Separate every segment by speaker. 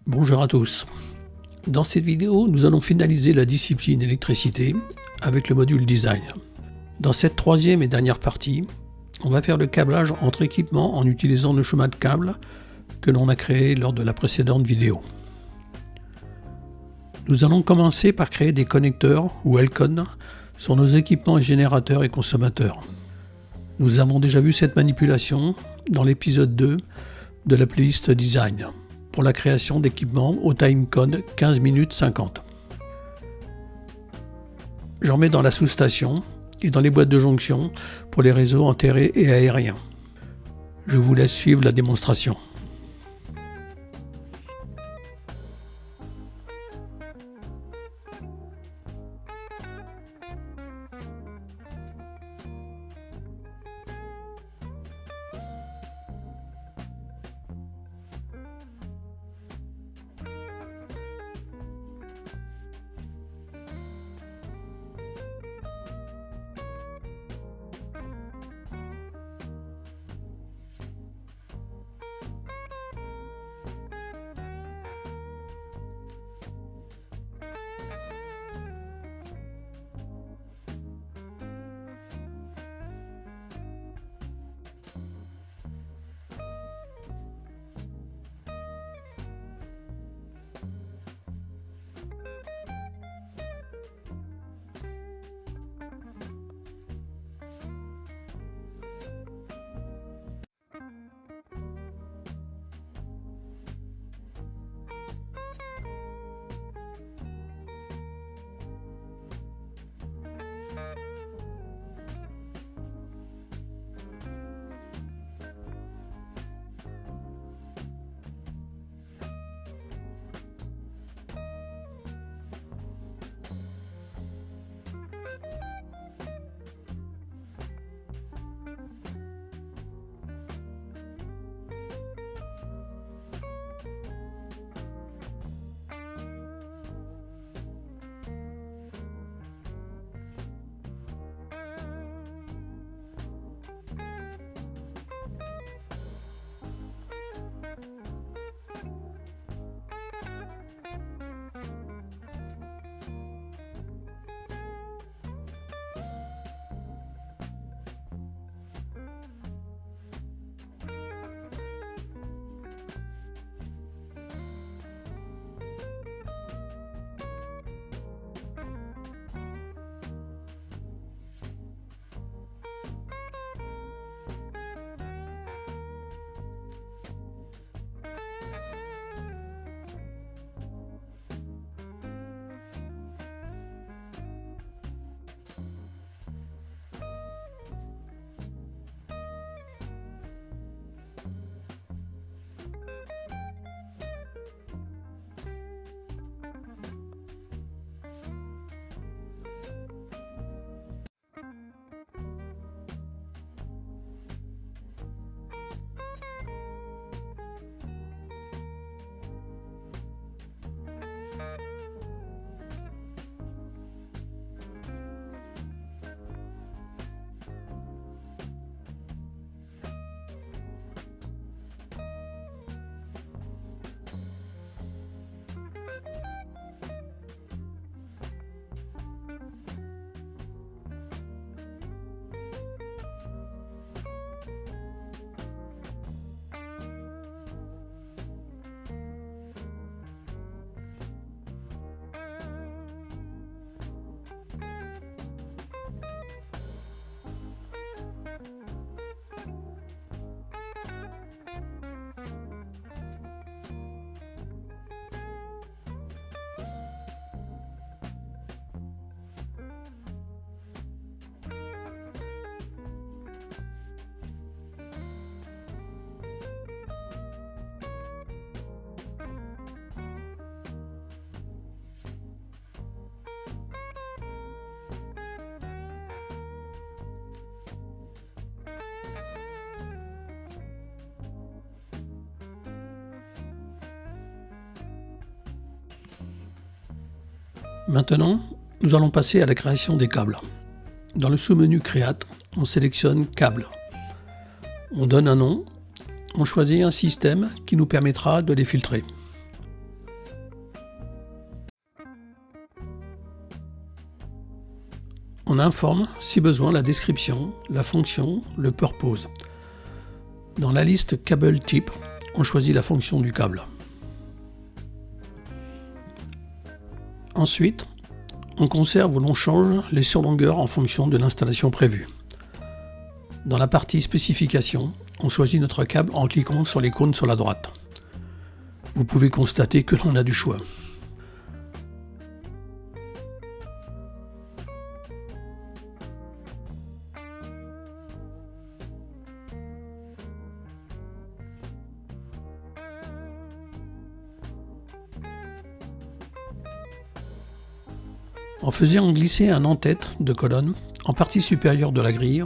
Speaker 1: Bonjour à tous. Dans cette vidéo, nous allons finaliser la discipline électricité avec le module design. Dans cette troisième et dernière partie, on va faire le câblage entre équipements en utilisant le schéma de câble que l'on a créé lors de la précédente vidéo. Nous allons commencer par créer des connecteurs ou Elcon sur nos équipements générateurs et consommateurs. Nous avons déjà vu cette manipulation dans l'épisode 2 de la playlist Design pour la création d'équipements au timecode 15 minutes 50. J'en mets dans la sous-station et dans les boîtes de jonction pour les réseaux enterrés et aériens. Je vous laisse suivre la démonstration. Maintenant, nous allons passer à la création des câbles. Dans le sous-menu Create, on sélectionne Câbles. On donne un nom, on choisit un système qui nous permettra de les filtrer. On informe, si besoin, la description, la fonction, le purpose. Dans la liste Cable Type, on choisit la fonction du câble. Ensuite, on conserve ou l'on change les surlongueurs en fonction de l'installation prévue. Dans la partie spécification, on choisit notre câble en cliquant sur l'icône sur la droite. Vous pouvez constater que l'on a du choix. En faisant glisser un en-tête de colonne en partie supérieure de la grille,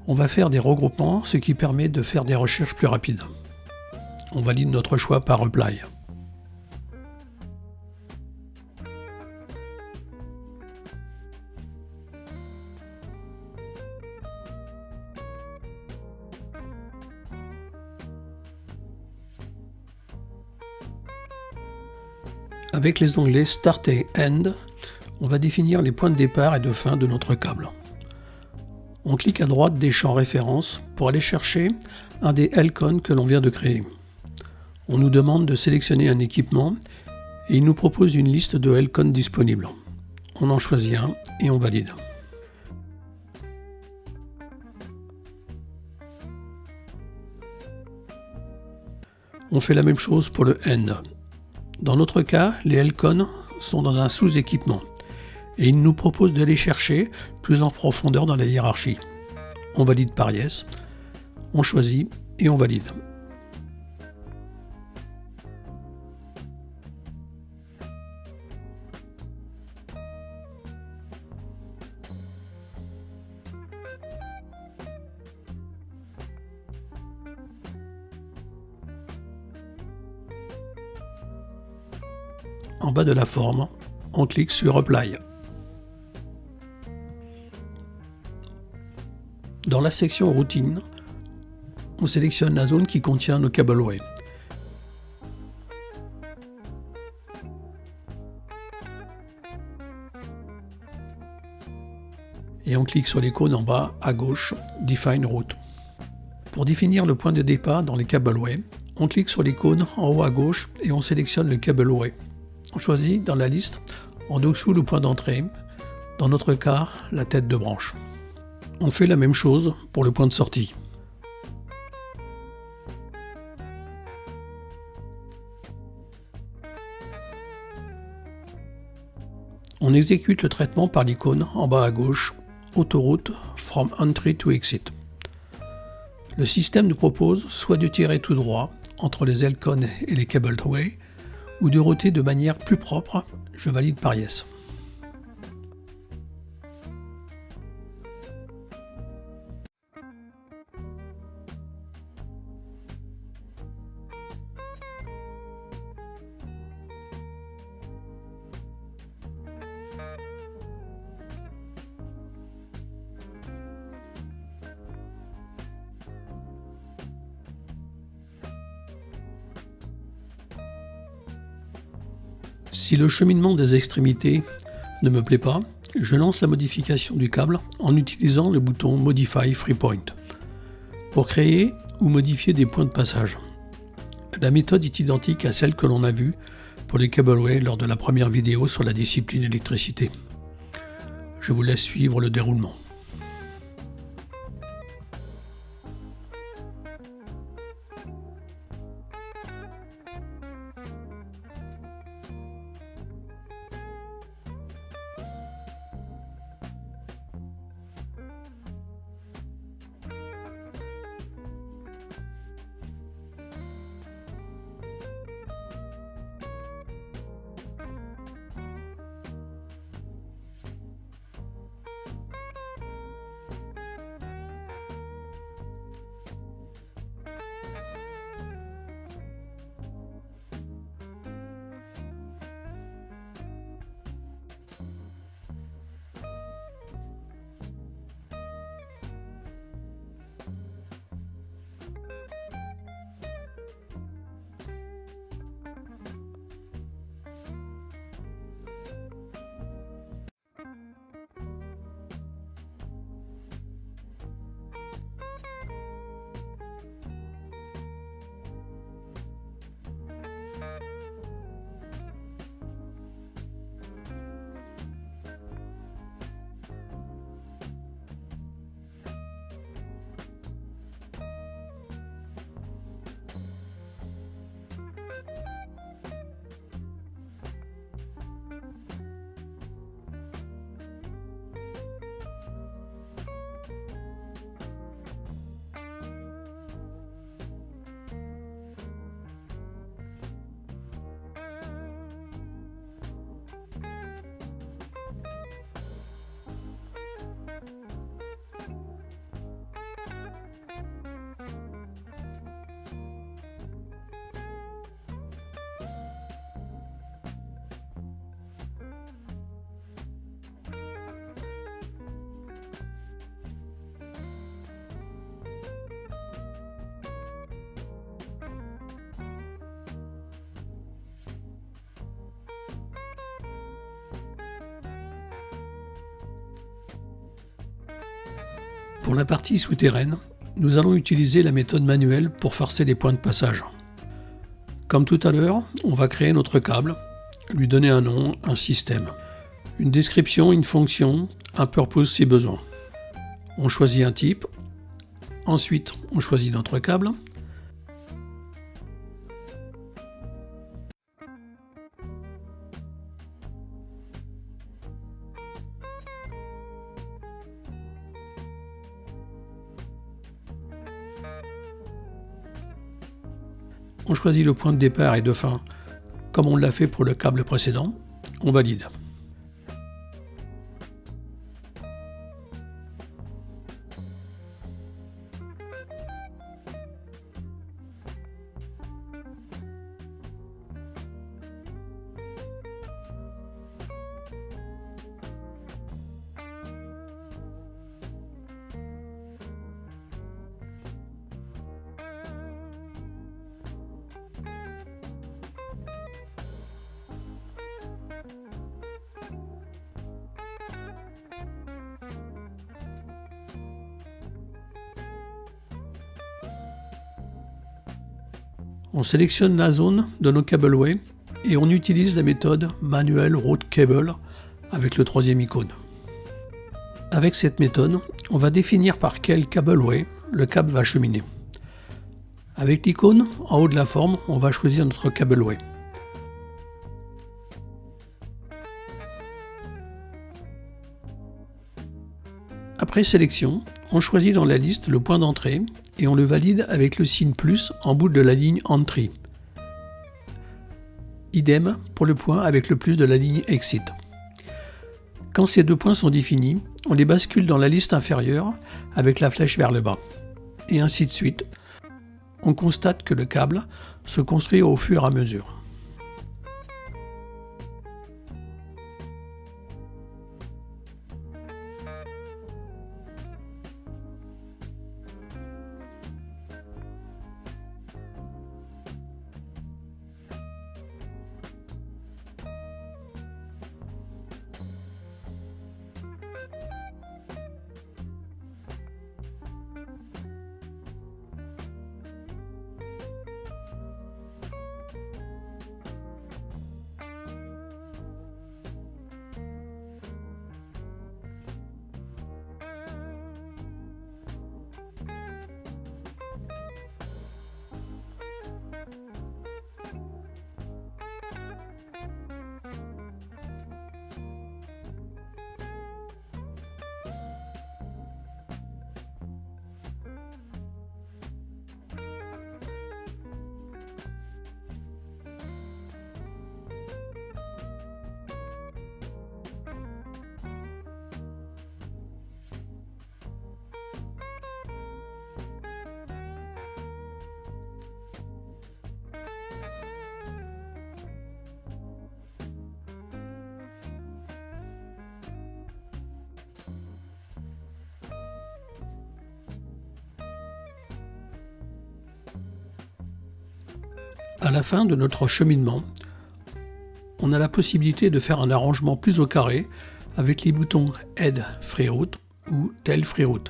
Speaker 1: on va faire des regroupements, ce qui permet de faire des recherches plus rapides. On valide notre choix par Apply. Avec les onglets Start et End, on va définir les points de départ et de fin de notre câble. On clique à droite des champs références pour aller chercher un des L-Con que l'on vient de créer. On nous demande de sélectionner un équipement et il nous propose une liste de L-Con disponibles. On en choisit un et on valide. On fait la même chose pour le End. Dans notre cas, les L-Con sont dans un sous-équipement et il nous propose d'aller chercher plus en profondeur dans la hiérarchie. On valide par Yes, on choisit et on valide. En bas de la forme, on clique sur Apply. Dans la section Routine, on sélectionne la zone qui contient nos cableway. Et on clique sur l'icône en bas à gauche, Define Route. Pour définir le point de départ dans les cableway, on clique sur l'icône en haut à gauche et on sélectionne le cableway. On choisit dans la liste en dessous le point d'entrée, dans notre cas la tête de branche. On fait la même chose pour le point de sortie. On exécute le traitement par l'icône en bas à gauche, Autoroute from Entry to Exit. Le système nous propose soit de tirer tout droit entre les L-Con et les cableway, ou de router de manière plus propre, je valide par Yes. Si le cheminement des extrémités ne me plaît pas, je lance la modification du câble en utilisant le bouton Modify Free Point pour créer ou modifier des points de passage. La méthode est identique à celle que l'on a vue pour les cableway lors de la première vidéo sur la discipline électricité. Je vous laisse suivre le déroulement. Pour la partie souterraine, nous allons utiliser la méthode manuelle pour forcer les points de passage. Comme tout à l'heure, on va créer notre câble, lui donner un nom, un système, une description, une fonction, un purpose si besoin. On choisit un type, ensuite on choisit notre câble. On choisit le point de départ et de fin, comme on l'a fait pour le câble précédent. On valide. On sélectionne la zone de nos cableway et on utilise la méthode Manual Route Cable avec le troisième icône. Avec cette méthode, on va définir par quel cableway le câble va cheminer. Avec l'icône en haut de la forme, on va choisir notre cableway. Après sélection, on choisit dans la liste le point d'entrée et on le valide avec le signe plus en bout de la ligne Entry. Idem pour le point avec le plus de la ligne Exit. Quand ces deux points sont définis, on les bascule dans la liste inférieure avec la flèche vers le bas. Et ainsi de suite. On constate que le câble se construit au fur et à mesure. À la fin de notre cheminement, on a la possibilité de faire un arrangement plus au carré avec les boutons Add Free Route ou Tell Free Route.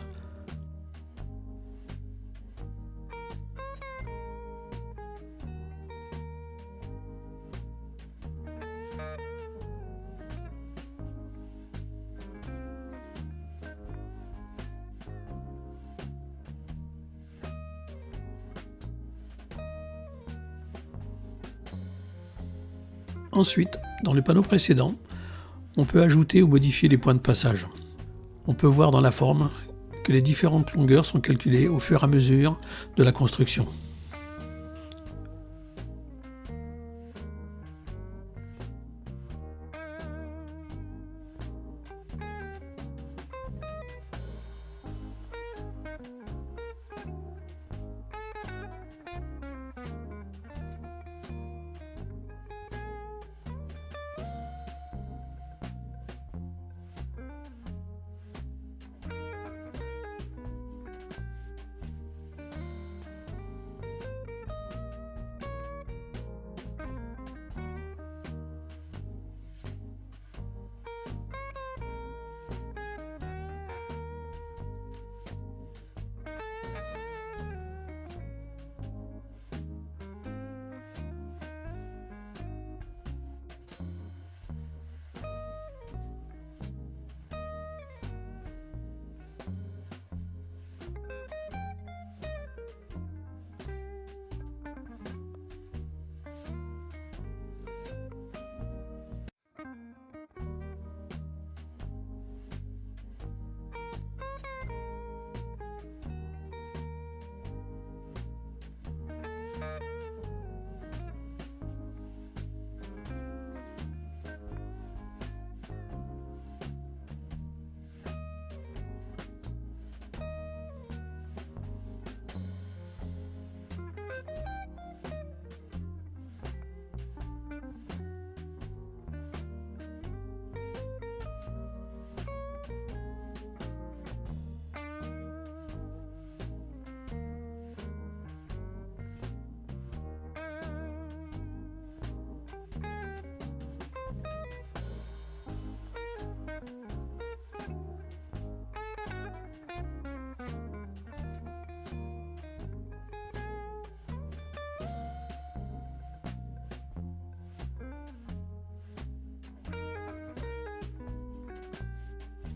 Speaker 1: Ensuite, dans le panneau précédent, on peut ajouter ou modifier les points de passage. On peut voir dans la forme que les différentes longueurs sont calculées au fur et à mesure de la construction.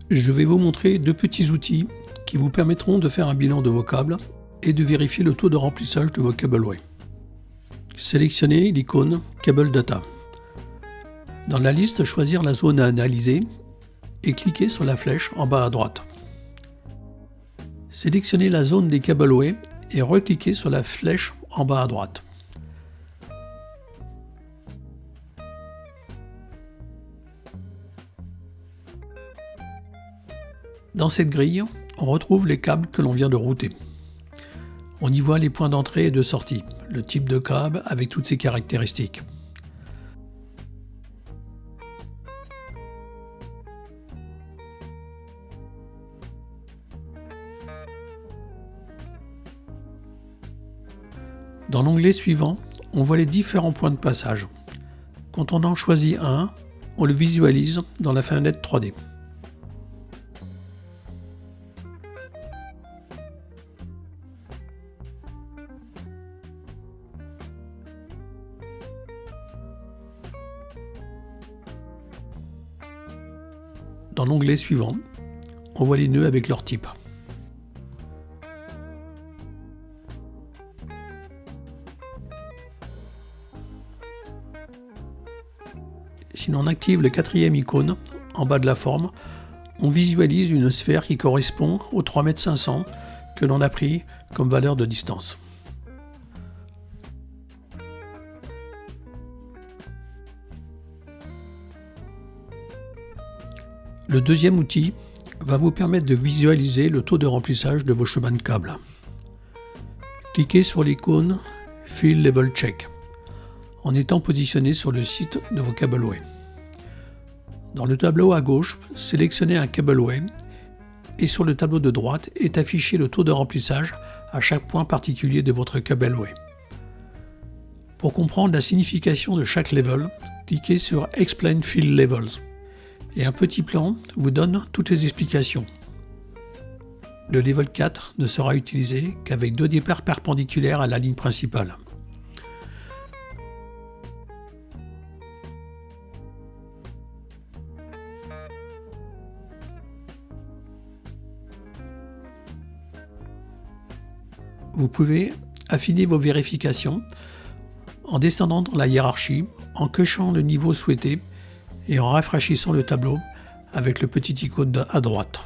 Speaker 1: Je vais vous montrer deux petits outils qui vous permettront de faire un bilan de vos câbles et de vérifier le taux de remplissage de vos cableway. Sélectionnez l'icône Cable Data. Dans la liste, choisir la zone à analyser et cliquez sur la flèche en bas à droite. Sélectionnez la zone des cableway et recliquez sur la flèche en bas à droite. Dans cette grille, on retrouve les câbles que l'on vient de router. On y voit les points d'entrée et de sortie, le type de câble avec toutes ses caractéristiques. Dans l'onglet suivant, on voit les différents points de passage. Quand on en choisit un, on le visualise dans la fenêtre 3D. Dans l'onglet suivant, on voit les nœuds avec leur type. Si l'on active le quatrième icône, en bas de la forme, on visualise une sphère qui correspond aux 3,5 m que l'on a pris comme valeur de distance. Le deuxième outil va vous permettre de visualiser le taux de remplissage de vos chemins de câbles. Cliquez sur l'icône Field Level Check en étant positionné sur le site de vos cableway. Dans le tableau à gauche, sélectionnez un cableway et sur le tableau de droite est affiché le taux de remplissage à chaque point particulier de votre cableway. Pour comprendre la signification de chaque level, cliquez sur Explain Field Levels et un petit plan vous donne toutes les explications. Le level 4 ne sera utilisé qu'avec 2 départs perpendiculaires à la ligne principale. Vous pouvez affiner vos vérifications en descendant dans la hiérarchie, en cochant le niveau souhaité et en rafraîchissant le tableau avec le petit icône à droite.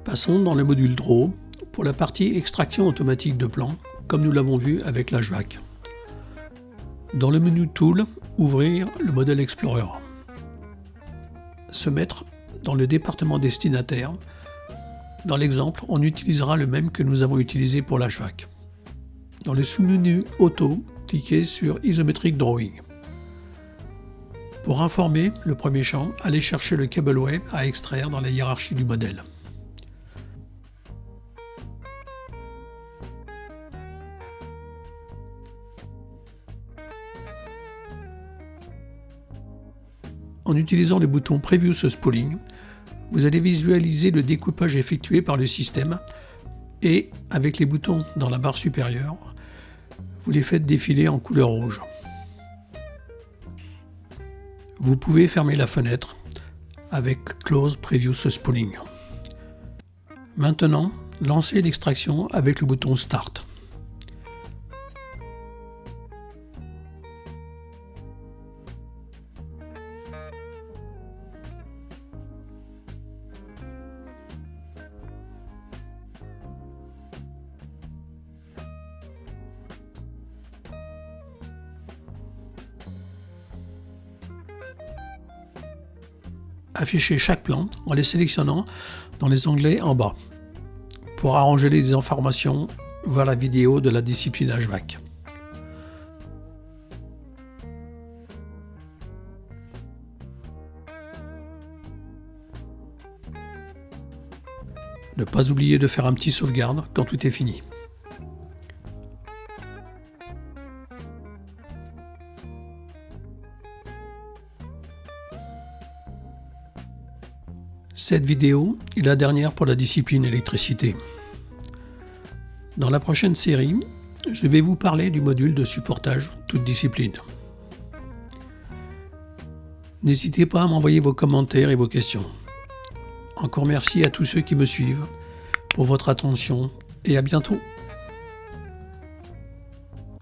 Speaker 1: Passons dans le module Draw pour la partie extraction automatique de plans, comme nous l'avons vu avec l'HVAC. Dans le menu Tool, ouvrir le Model Explorer. Se mettre dans le département destinataire. Dans l'exemple, on utilisera le même que nous avons utilisé pour l'HVAC. Dans le sous-menu Auto, cliquez sur Isometric Drawing. Pour informer le premier champ, allez chercher le cableway à extraire dans la hiérarchie du modèle. En utilisant le bouton Previous Spooling, vous allez visualiser le découpage effectué par le système et, avec les boutons dans la barre supérieure, vous les faites défiler en couleur rouge. Vous pouvez fermer la fenêtre avec Close Previous Spooling. Maintenant, lancez l'extraction avec le bouton Start. Affichez chaque plan en les sélectionnant dans les onglets en bas. Pour arranger les informations, voir la vidéo de la discipline HVAC. Ne pas oublier de faire un petit sauvegarde quand tout est fini. Cette vidéo est la dernière pour la discipline électricité. Dans la prochaine série, je vais vous parler du module de supportage, toute discipline. N'hésitez pas à m'envoyer vos commentaires et vos questions. Encore merci à tous ceux qui me suivent pour votre attention et à bientôt.